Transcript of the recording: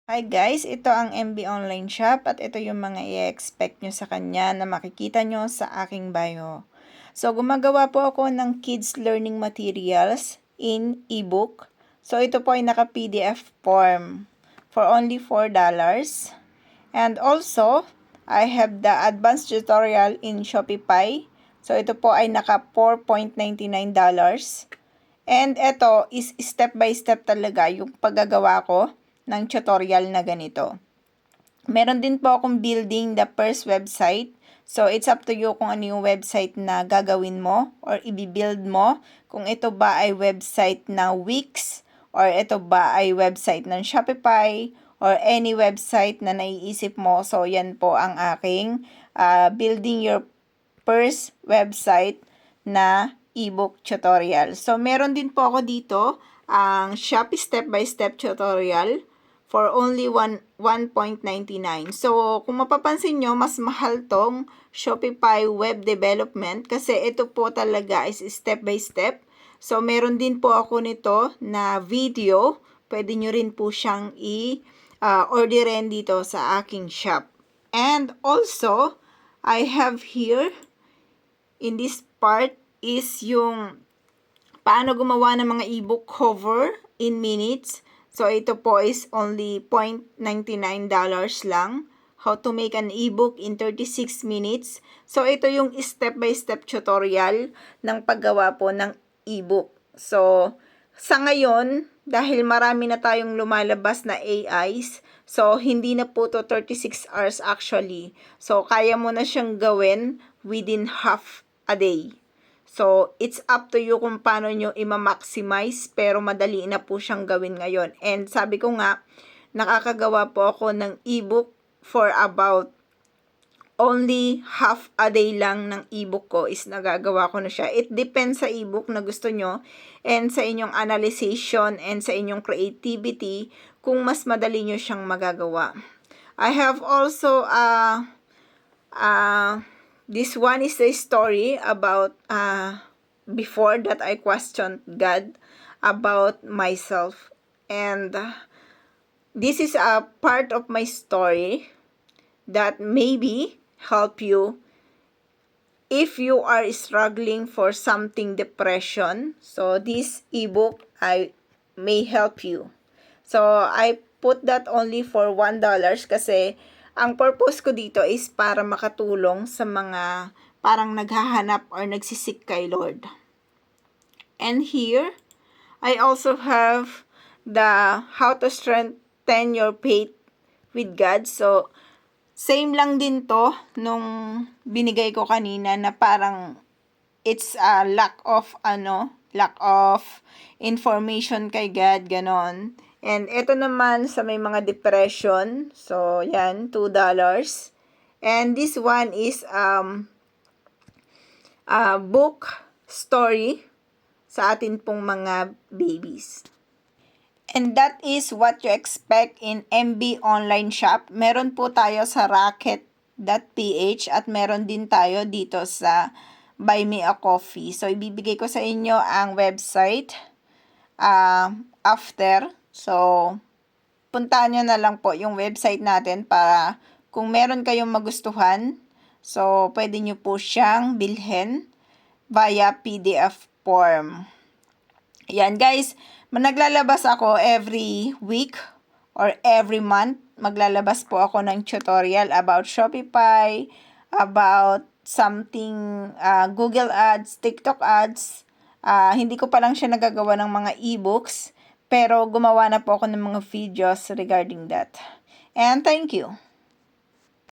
Hi guys, ito ang MB Online Shop at ito yung mga i-expect nyo sa kanya na makikita nyo sa aking bio. So, gumagawa po ako ng kids learning materials in ebook. So, ito po ay naka-PDF form for only $4. And also, I have the advanced tutorial in Shopify. So, ito po ay naka $4.99. And ito is step by step talaga yung paggagawa ko ng tutorial na ganito. Meron din po akong building the first website. So, it's up to you kung ano yung website na gagawin mo or i-build mo. Kung ito ba ay website na Wix or ito ba ay website ng Shopify or any website na naiisip mo. So, yan po ang aking building your first website na ebook tutorial. So, meron din po ako dito ang Shopee step-by-step tutorial for only $1.99. So, kung mapapansin nyo, mas mahal tong Shopify web development kasi ito po talaga is step-by-step. So, meron din po ako nito na video. Pwede nyo rin po siyang i-orderin dito sa aking shop. And also, I have here, in this part, is yung paano gumawa ng mga ebook cover in minutes. So, ito po is only $0.99 lang. How to make an ebook in 36 minutes. So, ito yung step-by-step tutorial ng paggawa po ng ebook. So, sa ngayon, dahil marami na tayong lumalabas na AIs, so, hindi na po to 36 hours actually. So, kaya mo na siyang gawin within half a day. So, it's up to you kung paano nyo i-maximize, pero madali na po siyang gawin ngayon. And sabi ko nga, nakakagawa po ako ng ebook for about only half a day lang ng ebook ko is nagagawa ko na siya. It depends sa ebook na gusto nyo and sa inyong analyzation and sa inyong creativity kung mas madali nyo siyang magagawa. I have also this one is a story about before that I questioned God about myself. And this is a part of my story that maybe help you if you are struggling for something depression. So this ebook may help you. So I put that only for $1 kasi ang purpose ko dito is para makatulong sa mga parang naghahanap or nagsisik kay Lord. And here, I also have the how to strengthen your faith with God. So, same lang din to nung binigay ko kanina na parang it's a lack of information kay God, ganon. And ito naman sa may mga depression. So, yan, $2. And this one is a book story sa atin pong mga babies. And that is what you expect in MB Online Shop. Meron po tayo sa Rocket.ph at meron din tayo dito sa Buy Me a Coffee. So, ibibigay ko sa inyo ang website after. So, puntahan nyo na lang po yung website natin para kung meron kayong magustuhan, so, pwede nyo po siyang bilhin via PDF form. Yan guys, naglalabas ako every week or every month. Maglalabas po ako ng tutorial about Shopify, about something, Google Ads, TikTok Ads. Hindi ko pa lang siya nagagawa ng mga ebooks, pero gumawa na po ako ng mga videos regarding that. And thank you.